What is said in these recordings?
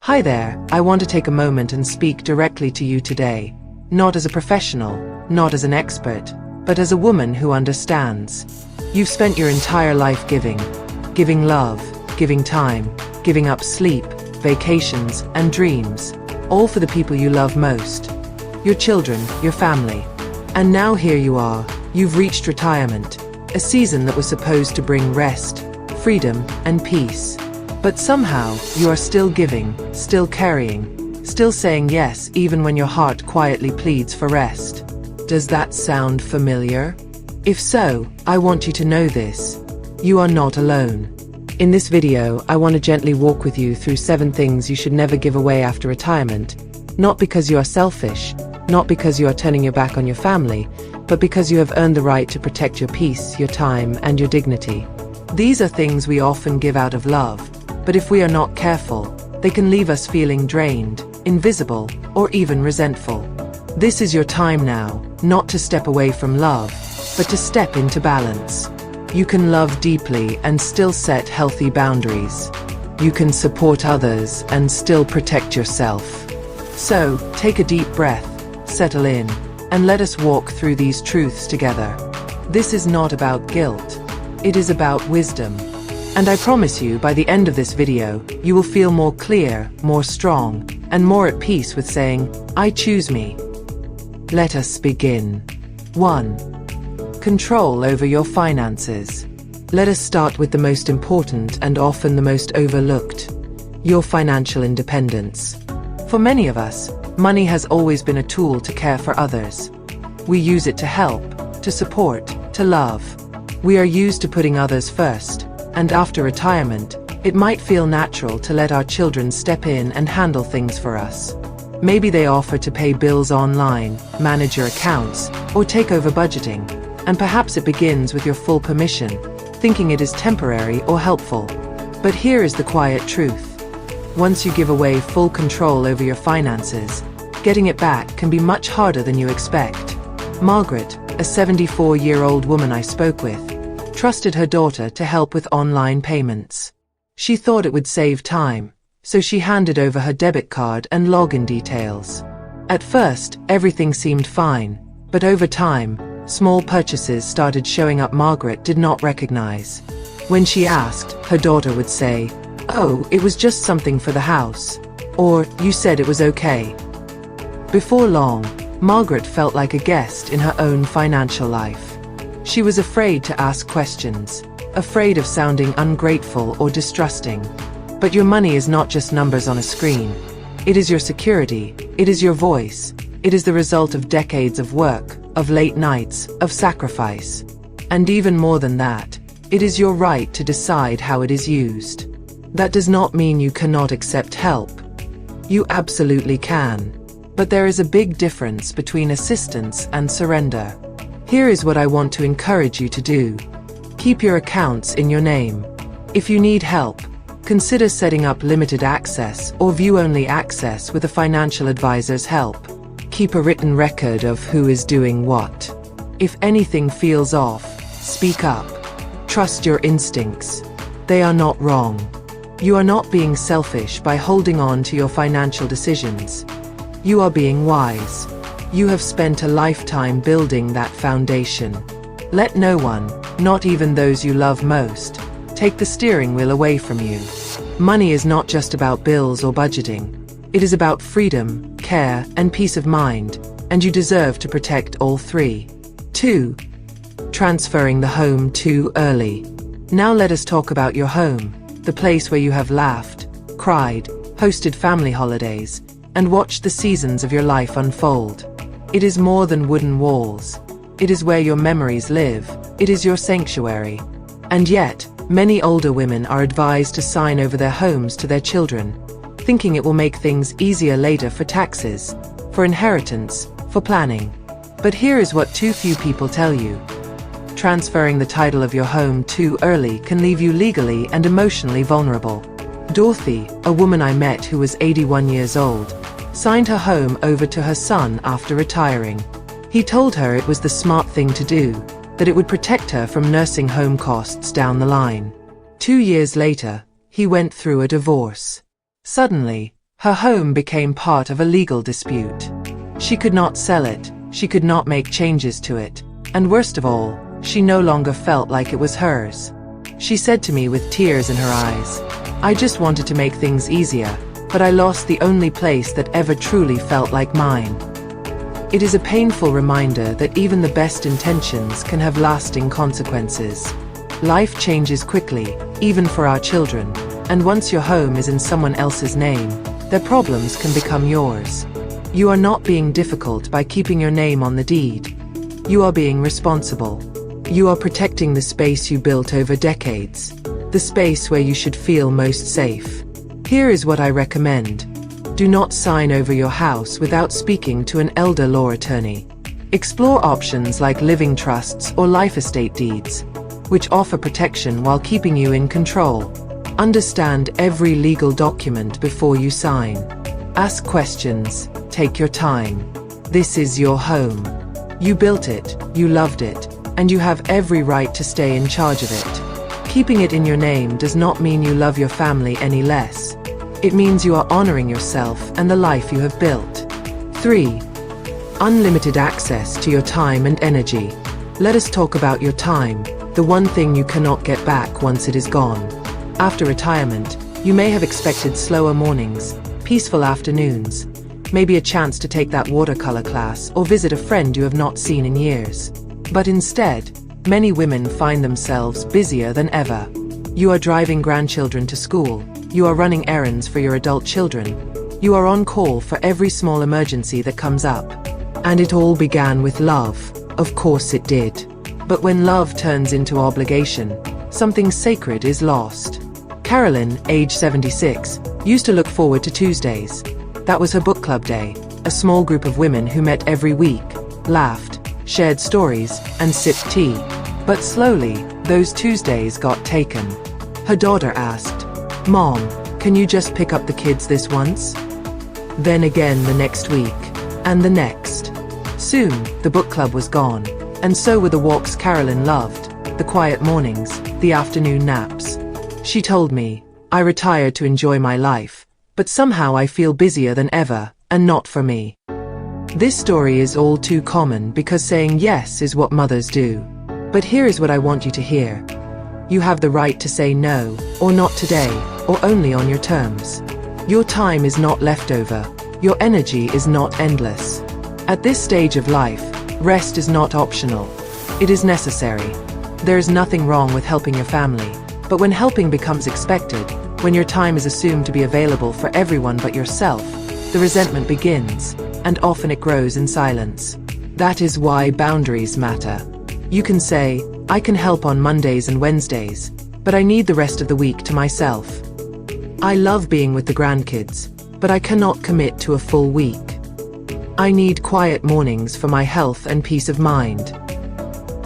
Hi there, I want to take a moment and speak directly to you today. Not as a professional, not as an expert, but as a woman who understands. You've spent your entire life giving love, giving time, giving up sleep, vacations, and dreams, all for the people you love most. Your children, your family. And now here you are, you've reached retirement, a season that was supposed to bring rest, freedom, and peace. But somehow, you are still giving, still carrying, still saying yes even when your heart quietly pleads for rest. Does that sound familiar? If so, I want you to know this. You are not alone. In this video, I want to gently walk with you through 7 things you should never give away after retirement. Not because you are selfish, not because you are turning your back on your family, but because you have earned the right to protect your peace, your time, and your dignity. These are things we often give out of love, but if we are not careful, they can leave us feeling drained, invisible, or even resentful. This is your time now, not to step away from love, but to step into balance. You can love deeply and still set healthy boundaries. You can support others and still protect yourself. So, take a deep breath, settle in, and let us walk through these truths together. This is not about guilt. It is about wisdom. And I promise you, by the end of this video, you will feel more clear, more strong, and more at peace with saying, I choose me. Let us begin. 1. Control over your finances. Let us start with the most important and often the most overlooked: your financial independence. For many of us, money has always been a tool to care for others. We use it to help, to support, to love. We are used to putting others first. And after retirement, it might feel natural to let our children step in and handle things for us. Maybe they offer to pay bills online, manage your accounts, or take over budgeting. And perhaps it begins with your full permission, thinking it is temporary or helpful. But here is the quiet truth. Once you give away full control over your finances, getting it back can be much harder than you expect. Margaret, a 74-year-old woman I spoke with, trusted her daughter to help with online payments. She thought it would save time, so she handed over her debit card and login details. At first, everything seemed fine, but over time, small purchases started showing up Margaret did not recognize. When she asked, her daughter would say, "Oh, it was just something for the house," or "You said it was okay." Before long, Margaret felt like a guest in her own financial life. She was afraid to ask questions, afraid of sounding ungrateful or distrusting. But your money is not just numbers on a screen. It is your security, it is your voice, it is the result of decades of work, of late nights, of sacrifice. And even more than that, it is your right to decide how it is used. That does not mean you cannot accept help. You absolutely can. But there is a big difference between assistance and surrender. Here is what I want to encourage you to do. Keep your accounts in your name. If you need help, consider setting up limited access or view-only access with a financial advisor's help. Keep a written record of who is doing what. If anything feels off, speak up. Trust your instincts. They are not wrong. You are not being selfish by holding on to your financial decisions. You are being wise. You have spent a lifetime building that foundation. Let no one, not even those you love most, take the steering wheel away from you. Money is not just about bills or budgeting. It is about freedom, care, and peace of mind, and you deserve to protect all 3. 2. Transferring the home too early. Now let us talk about your home, the place where you have laughed, cried, hosted family holidays, and watched the seasons of your life unfold. It is more than wooden walls. It is where your memories live. It is your sanctuary. And yet, many older women are advised to sign over their homes to their children, thinking it will make things easier later for taxes, for inheritance, for planning. But here is what too few people tell you. Transferring the title of your home too early can leave you legally and emotionally vulnerable. Dorothy, a woman I met who was 81 years old, signed her home over to her son after retiring. He told her it was the smart thing to do, that it would protect her from nursing home costs down the line. 2 years later, he went through a divorce. Suddenly, Her home became part of a legal dispute. She could not sell it, she could not make changes to it, and worst of all, she no longer felt like it was hers. She said to me with tears in her eyes, "I just wanted to make things easier, but I lost the only place that ever truly felt like mine." It is a painful reminder that even the best intentions can have lasting consequences. Life changes quickly, even for our children, and once your home is in someone else's name, their problems can become yours. You are not being difficult by keeping your name on the deed. You are being responsible. You are protecting the space you built over decades, the space where you should feel most safe. Here is what I recommend. Do not sign over your house without speaking to an elder law attorney. Explore options like living trusts or life estate deeds, which offer protection while keeping you in control. Understand every legal document before you sign. Ask questions, take your time. This is your home. You built it, you loved it, and you have every right to stay in charge of it. Keeping it in your name does not mean you love your family any less. It means you are honoring yourself and the life you have built. 3. Unlimited access to your time and energy. Let us talk about your time, the one thing you cannot get back once it is gone. After retirement, you may have expected slower mornings, peaceful afternoons, maybe a chance to take that watercolor class or visit a friend you have not seen in years. But instead, many women find themselves busier than ever. You are driving grandchildren to school, you are running errands for your adult children, you are on call for every small emergency that comes up. And it all began with love, of course it did. But when love turns into obligation, something sacred is lost. Carolyn, age 76, used to look forward to Tuesdays. That was her book club day, a small group of women who met every week, laughed, shared stories, and sipped tea. But slowly, those Tuesdays got taken. Her daughter asked, "Mom, can you just pick up the kids this once?" Then again the next week, and the next. Soon, the book club was gone, and so were the walks Carolyn loved, the quiet mornings, the afternoon naps. She told me, "I retired to enjoy my life, but somehow I feel busier than ever, and not for me." This story is all too common because saying yes is what mothers do. But here is what I want you to hear. You have the right to say no, or not today, or only on your terms. Your time is not leftover. Your energy is not endless. At this stage of life, rest is not optional. It is necessary. There is nothing wrong with helping your family, but when helping becomes expected, when your time is assumed to be available for everyone but yourself, the resentment begins, and often it grows in silence. That is why boundaries matter. You can say, "I can help on Mondays and Wednesdays, but I need the rest of the week to myself. I love being with the grandkids, but I cannot commit to a full week. I need quiet mornings for my health and peace of mind."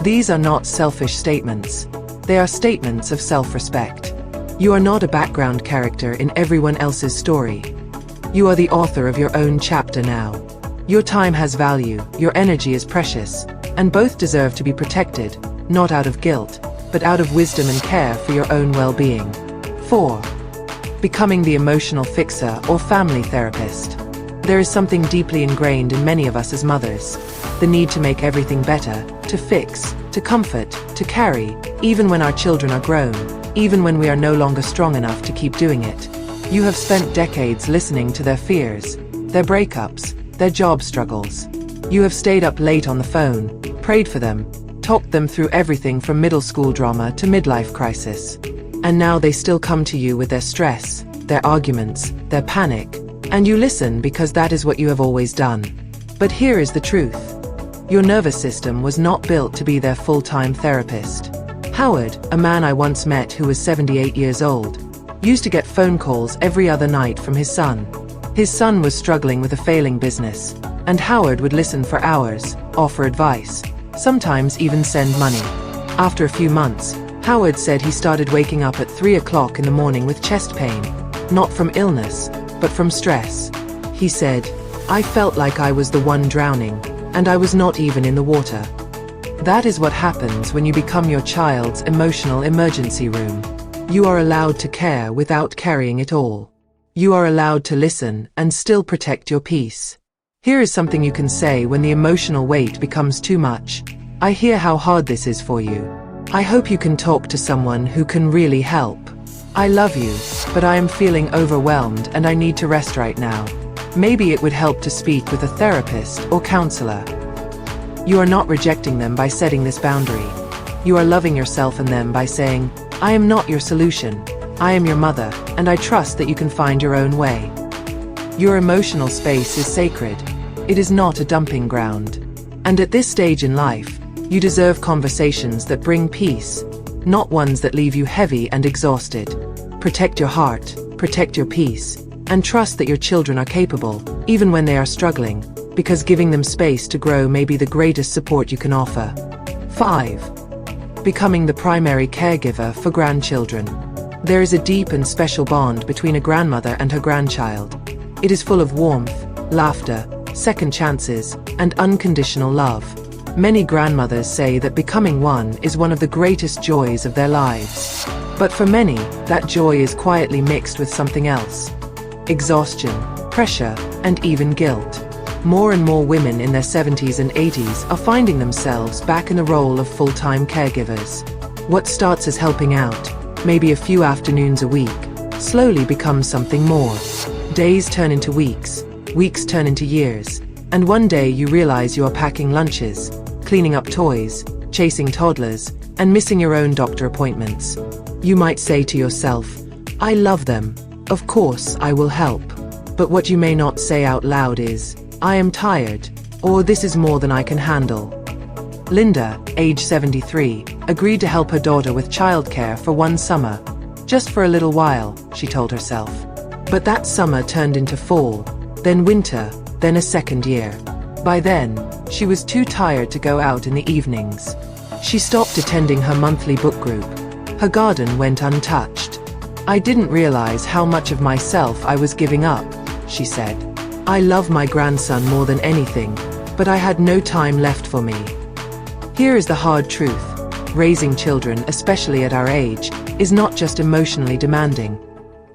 These are not selfish statements. They are statements of self-respect. You are not a background character in everyone else's story. You are the author of your own chapter now. Your time has value, your energy is precious, and both deserve to be protected, not out of guilt, but out of wisdom and care for your own well-being. 4. Becoming the emotional fixer or family therapist. There is something deeply ingrained in many of us as mothers, the need to make everything better, to fix, to comfort, to carry, even when our children are grown, even when we are no longer strong enough to keep doing it. You have spent decades listening to their fears, their breakups, their job struggles. You have stayed up late on the phone, prayed for them, talked them through everything from middle school drama to midlife crisis. And now they still come to you with their stress, their arguments, their panic, and you listen because that is what you have always done. But here is the truth. Your nervous system was not built to be their full-time therapist. Howard, a man I once met who was 78 years old, used to get phone calls every other night from his son. His son was struggling with a failing business, and Howard would listen for hours, offer advice, sometimes even send money. After a few months, Howard said he started waking up at 3 o'clock in the morning with chest pain, not from illness, but from stress. He said, "I felt like I was the one drowning, and I was not even in the water." That is what happens when you become your child's emotional emergency room. You are allowed to care without carrying it all. You are allowed to listen and still protect your peace. Here is something you can say when the emotional weight becomes too much. I hear how hard this is for you. I hope you can talk to someone who can really help. I love you, but I am feeling overwhelmed and I need to rest right now. Maybe it would help to speak with a therapist or counselor. You are not rejecting them by setting this boundary. You are loving yourself and them by saying, I am not your solution. I am your mother, and I trust that you can find your own way. Your emotional space is sacred. It is not a dumping ground. And at this stage in life, you deserve conversations that bring peace, not ones that leave you heavy and exhausted. Protect your heart, protect your peace, and trust that your children are capable, even when they are struggling, because giving them space to grow may be the greatest support you can offer. 5. Becoming the primary caregiver for grandchildren. There is a deep and special bond between a grandmother and her grandchild. It is full of warmth, laughter, second chances, and unconditional love. Many grandmothers say that becoming one is one of the greatest joys of their lives. But for many, that joy is quietly mixed with something else. Exhaustion, pressure, and even guilt. More and more women in their 70s and 80s are finding themselves back in the role of full-time caregivers. What starts as helping out, maybe a few afternoons a week, slowly becomes something more. Days turn into weeks, weeks turn into years, and one day you realize you are packing lunches, cleaning up toys, chasing toddlers, and missing your own doctor appointments. You might say to yourself, I love them, of course I will help. But what you may not say out loud is, I am tired, or this is more than I can handle. Linda, age 73, agreed to help her daughter with childcare for one summer. Just for a little while, she told herself. But that summer turned into fall, then winter, then a second year. By then, she was too tired to go out in the evenings. She stopped attending her monthly book group. Her garden went untouched. I didn't realize how much of myself I was giving up, she said. I love my grandson more than anything, but I had no time left for me. Here is the hard truth. Raising children, especially at our age, is not just emotionally demanding.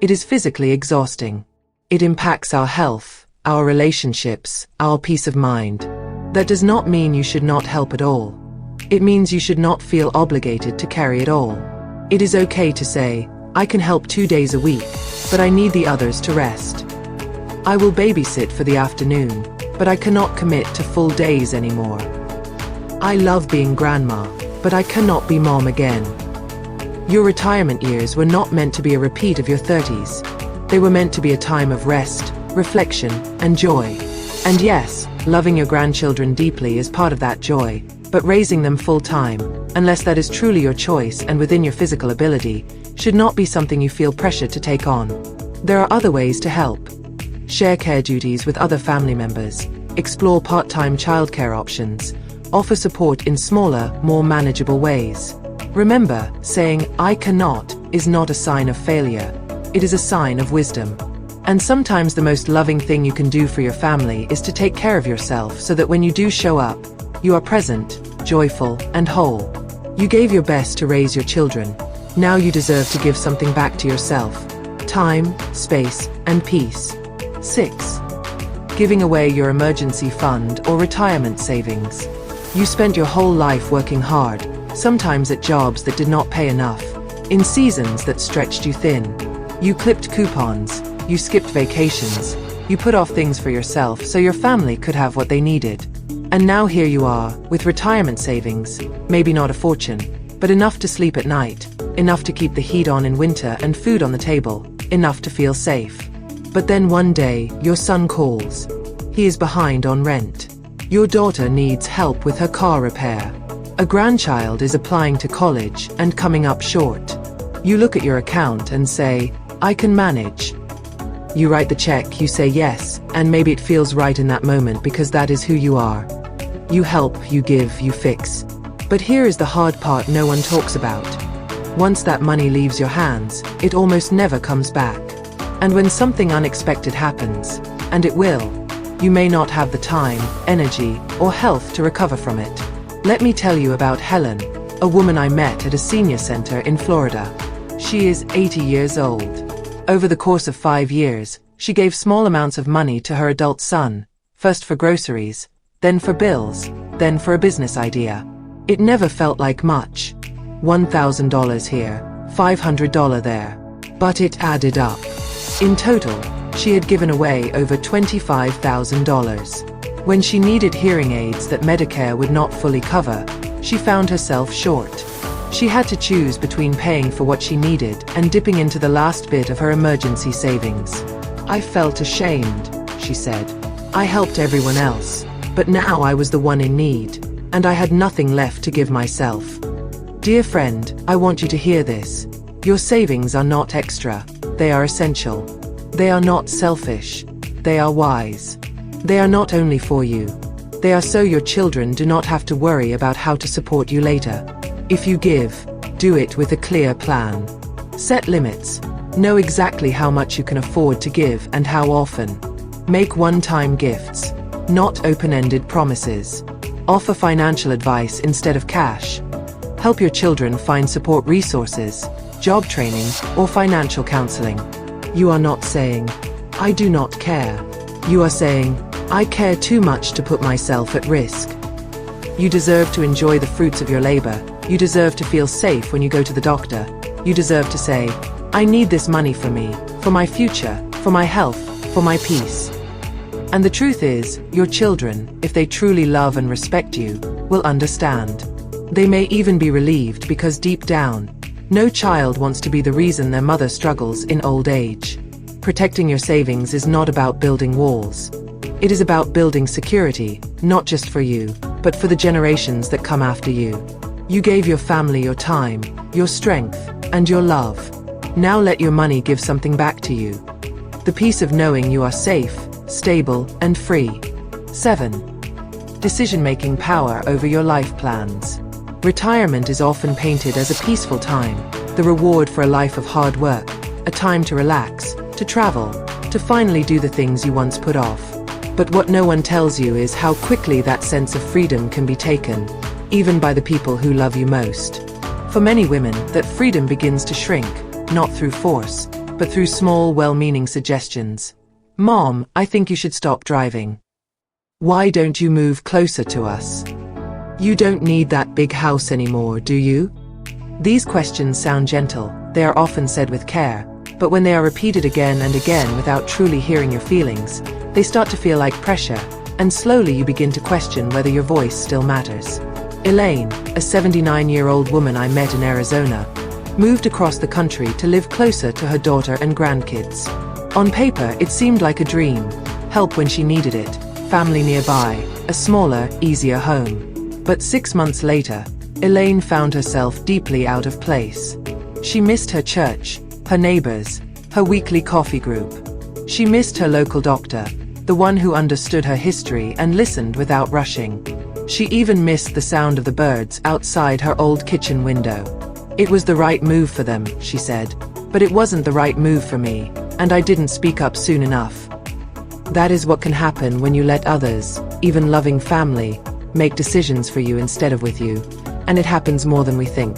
It is physically exhausting. It impacts our health, our relationships, our peace of mind. That does not mean you should not help at all. It means you should not feel obligated to carry it all. It is okay to say, I can help 2 days a week, but I need the others to rest. I will babysit for the afternoon, but I cannot commit to full days anymore. I love being grandma, but I cannot be mom again. Your retirement years were not meant to be a repeat of your 30s. They were meant to be a time of rest, reflection, and joy. And yes, loving your grandchildren deeply is part of that joy, but raising them full-time, unless that is truly your choice and within your physical ability, should not be something you feel pressure to take on. There are other ways to help. Share care duties with other family members, explore part-time childcare options, offer support in smaller, more manageable ways. Remember, saying, I cannot, is not a sign of failure. It is a sign of wisdom. And sometimes the most loving thing you can do for your family is to take care of yourself so that when you do show up, you are present, joyful, and whole. You gave your best to raise your children. Now you deserve to give something back to yourself. Time, space, and peace. 6. Giving away your emergency fund or retirement savings. You spent your whole life working hard, sometimes at jobs that did not pay enough, in seasons that stretched you thin. You clipped coupons, you skipped vacations, you put off things for yourself so your family could have what they needed. And now here you are, with retirement savings, maybe not a fortune, but enough to sleep at night, enough to keep the heat on in winter and food on the table, enough to feel safe. But then one day, your son calls. He is behind on rent. Your daughter needs help with her car repair. A grandchild is applying to college and coming up short. You look at your account and say, I can manage. You write the check, you say yes, and maybe it feels right in that moment because that is who you are. You help, you give, you fix. But here is the hard part no one talks about. Once that money leaves your hands, it almost never comes back. And when something unexpected happens, and it will, you may not have the time, energy, or health to recover from it. Let me tell you about Helen, a woman I met at a senior center in Florida. She is 80 years old. Over the course of 5 years, she gave small amounts of money to her adult son, first for groceries, then for bills, then for a business idea. It never felt like much. $1,000 here, $500 there. But it added up. In total, she had given away over $25,000. When she needed hearing aids that Medicare would not fully cover, she found herself short. She had to choose between paying for what she needed and dipping into the last bit of her emergency savings. I felt ashamed, she said. I helped everyone else, but now I was the one in need, and I had nothing left to give myself. Dear friend, I want you to hear this. Your savings are not extra, they are essential. They are not selfish, they are wise. They are not only for you. They are so your children do not have to worry about how to support you later. If you give, do it with a clear plan. Set limits. Know exactly how much you can afford to give and how often. Make one-time gifts, not open-ended promises. Offer financial advice instead of cash. Help your children find support resources, job training, or financial counseling. You are not saying, I do not care. You are saying, I care too much to put myself at risk. You deserve to enjoy the fruits of your labor. You deserve to feel safe when you go to the doctor. You deserve to say, I need this money for me, for my future, for my health, for my peace. And the truth is, your children, if they truly love and respect you, will understand. They may even be relieved because deep down, no child wants to be the reason their mother struggles in old age. Protecting your savings is not about building walls. It is about building security, not just for you, but for the generations that come after you. You gave your family your time, your strength, and your love. Now let your money give something back to you. The peace of knowing you are safe, stable, and free. 7. Decision-making power over your life plans. Retirement is often painted as a peaceful time, the reward for a life of hard work, a time to relax, to travel, to finally do the things you once put off. But what no one tells you is how quickly that sense of freedom can be taken, even by the people who love you most. For many women, that freedom begins to shrink, not through force, but through small, well-meaning suggestions. Mom, I think you should stop driving. Why don't you move closer to us? You don't need that big house anymore, do you? These questions sound gentle, they are often said with care, but when they are repeated again and again without truly hearing your feelings, they start to feel like pressure, and slowly you begin to question whether your voice still matters. Elaine, a 79-year-old woman I met in Arizona, moved across the country to live closer to her daughter and grandkids. On paper, it seemed like a dream. Help when she needed it, family nearby, a smaller, easier home. But 6 months later, Elaine found herself deeply out of place. She missed her church, her neighbors, her weekly coffee group. She missed her local doctor, the one who understood her history and listened without rushing. She even missed the sound of the birds outside her old kitchen window. It was the right move for them, she said, but it wasn't the right move for me, and I didn't speak up soon enough. That is what can happen when you let others, even loving family, make decisions for you instead of with you, and it happens more than we think.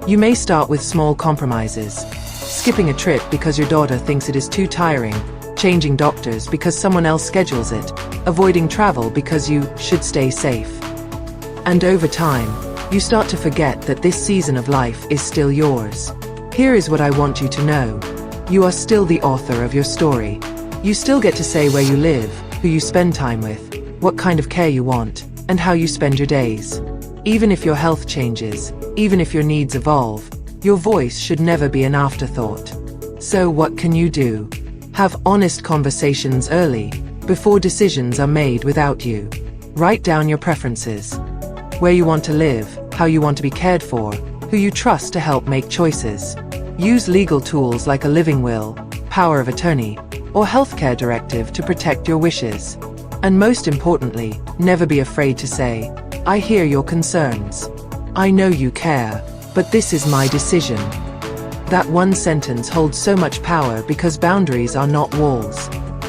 You may start with small compromises. Skipping a trip because your daughter thinks it is too tiring, changing doctors because someone else schedules it, avoiding travel because you should stay safe. And over time, you start to forget that this season of life is still yours. Here is what I want you to know. You are still the author of your story. You still get to say where you live, who you spend time with, what kind of care you want, and how you spend your days. Even if your health changes, even if your needs evolve, your voice should never be an afterthought. So what can you do? Have honest conversations early, before decisions are made without you. Write down your preferences. Where you want to live, how you want to be cared for, who you trust to help make choices. Use legal tools like a living will, power of attorney, or healthcare directive to protect your wishes. And most importantly, never be afraid to say, I hear your concerns. I know you care, but this is my decision. That one sentence holds so much power because boundaries are not walls.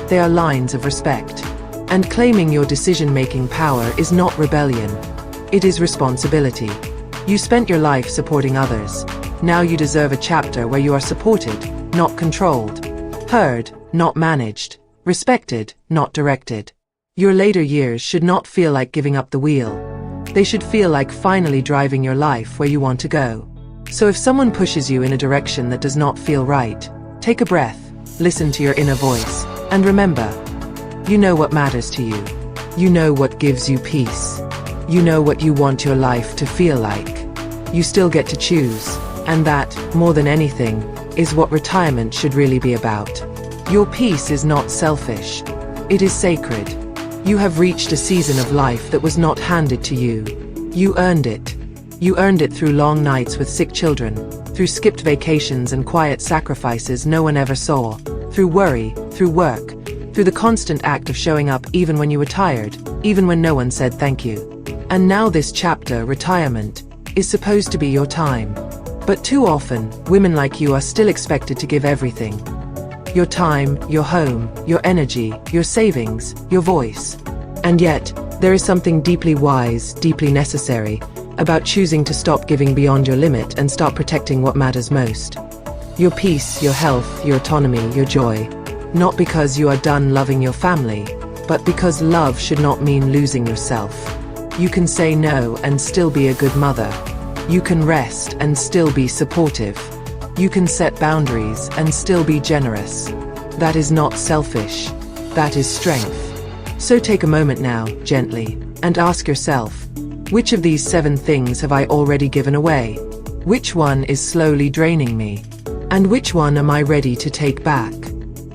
They are lines of respect. And claiming your decision-making power is not rebellion. It is responsibility. You spent your life supporting others. Now you deserve a chapter where you are supported, not controlled. Heard, not managed. Respected, not directed. Your later years should not feel like giving up the wheel. They should feel like finally driving your life where you want to go. So if someone pushes you in a direction that does not feel right, take a breath, listen to your inner voice, and remember, you know what matters to you. You know what gives you peace. You know what you want your life to feel like. You still get to choose, and that, more than anything, is what retirement should really be about. Your peace is not selfish. It is sacred. You have reached a season of life that was not handed to you. You earned it. You earned it through long nights with sick children, through skipped vacations and quiet sacrifices no one ever saw, through worry, through work, through the constant act of showing up even when you were tired, even when no one said thank you. And now this chapter, retirement, is supposed to be your time. But too often, women like you are still expected to give everything. Your time, your home, your energy, your savings, your voice. And yet, there is something deeply wise, deeply necessary, about choosing to stop giving beyond your limit and start protecting what matters most. Your peace, your health, your autonomy, your joy. Not because you are done loving your family, but because love should not mean losing yourself. You can say no and still be a good mother. You can rest and still be supportive. You can set boundaries and still be generous. That is not selfish. That is strength. So take a moment now, gently, and ask yourself, which of these 7 things have I already given away? Which one is slowly draining me? And which one am I ready to take back?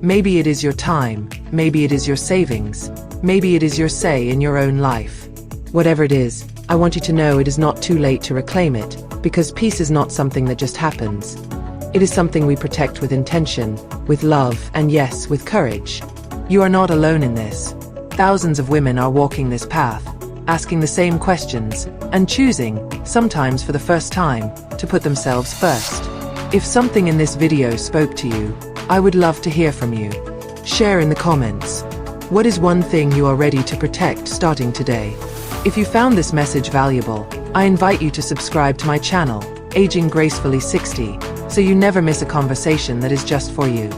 Maybe it is your time, maybe it is your savings, maybe it is your say in your own life. Whatever it is, I want you to know it is not too late to reclaim it, because peace is not something that just happens. It is something we protect with intention, with love, and yes, with courage. You are not alone in this. Thousands of women are walking this path, asking the same questions, and choosing, sometimes for the first time, to put themselves first. If something in this video spoke to you, I would love to hear from you. Share in the comments. What is one thing you are ready to protect starting today? If you found this message valuable, I invite you to subscribe to my channel, Aging Gracefully 60, so you never miss a conversation that is just for you.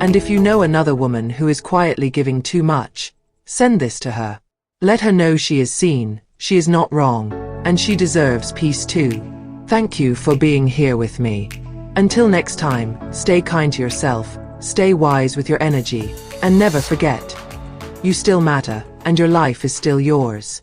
And if you know another woman who is quietly giving too much, send this to her. Let her know she is seen, she is not wrong, and she deserves peace too. Thank you for being here with me. Until next time, stay kind to yourself, stay wise with your energy, and never forget, you still matter, and your life is still yours.